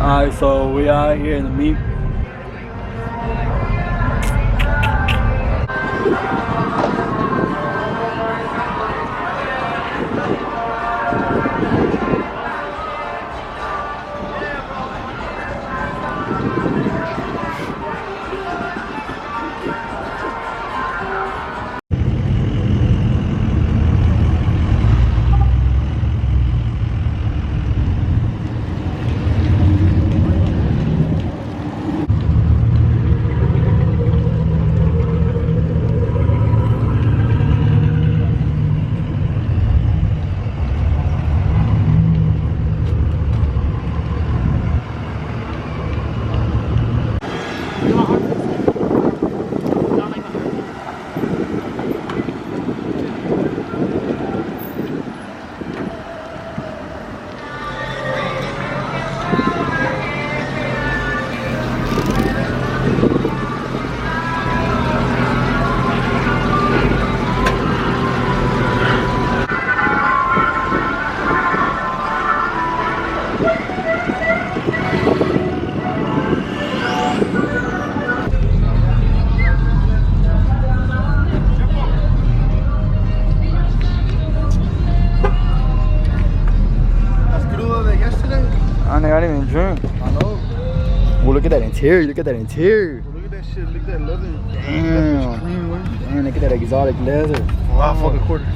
Alright, so we out here in the meet. I didn't even drink. I know. Well, look at that interior. Look at that interior. Well, look at that shit. Look at that leather. Damn. Damn, look at that exotic leather. Wow, fucking quarter.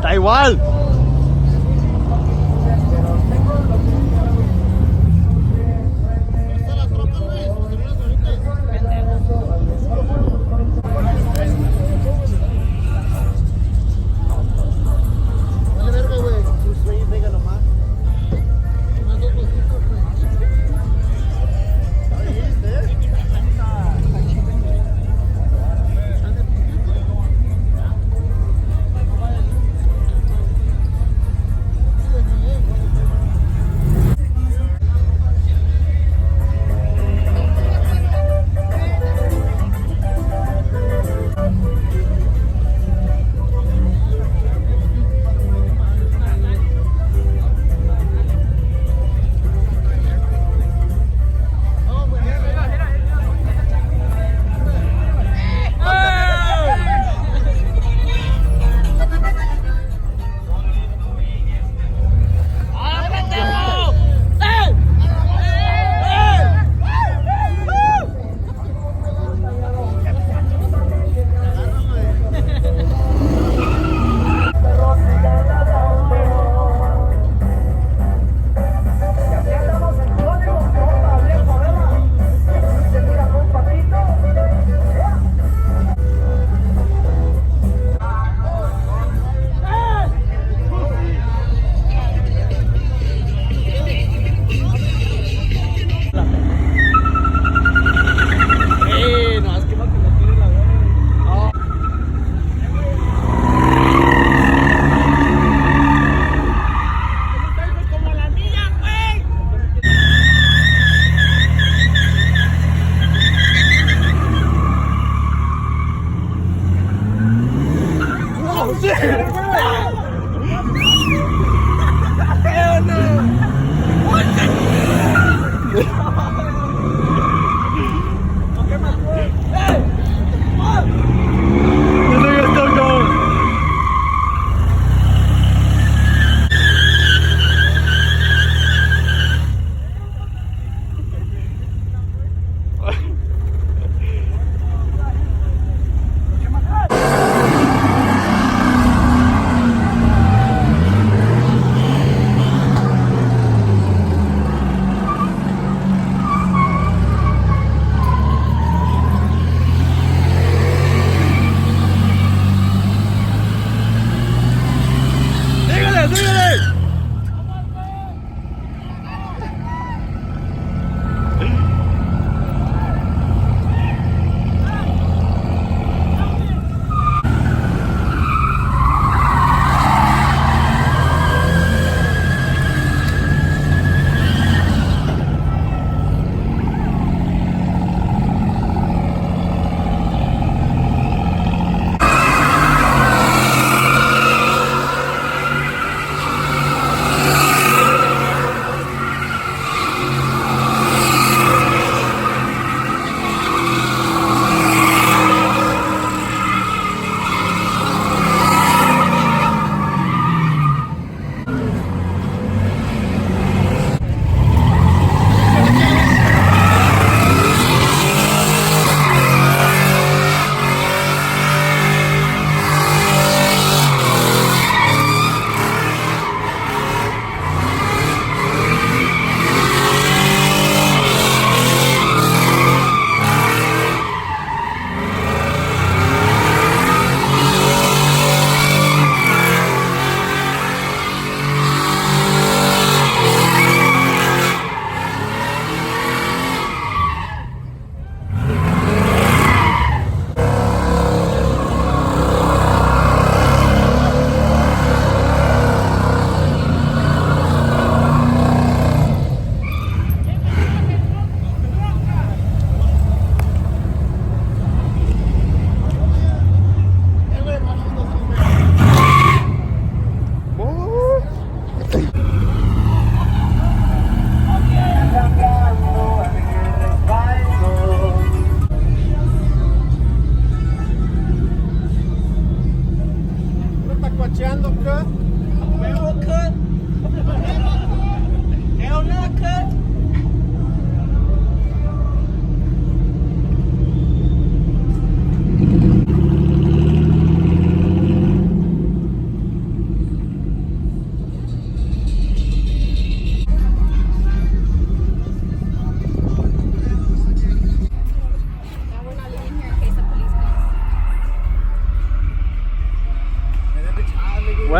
Da igual.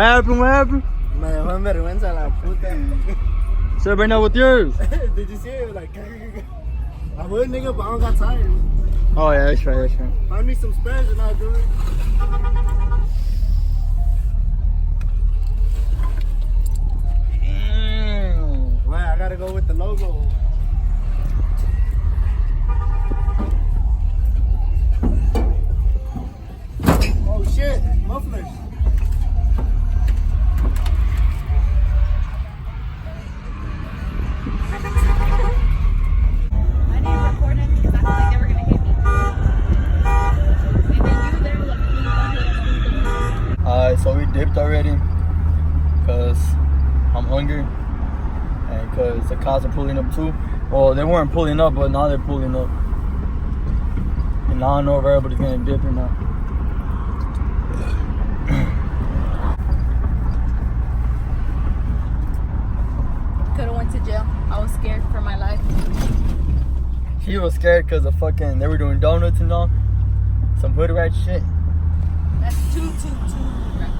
happened? What happened? Man, fue vergüenza la puta. Should've been up with yours. Did you see it? Like, I would, nigga, but I don't got tires. Oh yeah, that's right, that's right. Find me some spares and I'll do it. Man, I gotta go with the logo. Oh shit, mufflers. I didn't record them because I felt like they were gonna hit me. And then you, they were like, please. Alright, so we dipped already. Cause I'm hungry. And cause the cops are pulling up too. Well, they weren't pulling up, but now they're pulling up. And I don't know if everybody's gonna dip or not. Could've went to jail. I was scared for my life. She was scared cause of fucking, they were doing donuts and all. Some hood rat shit. That's too. Right.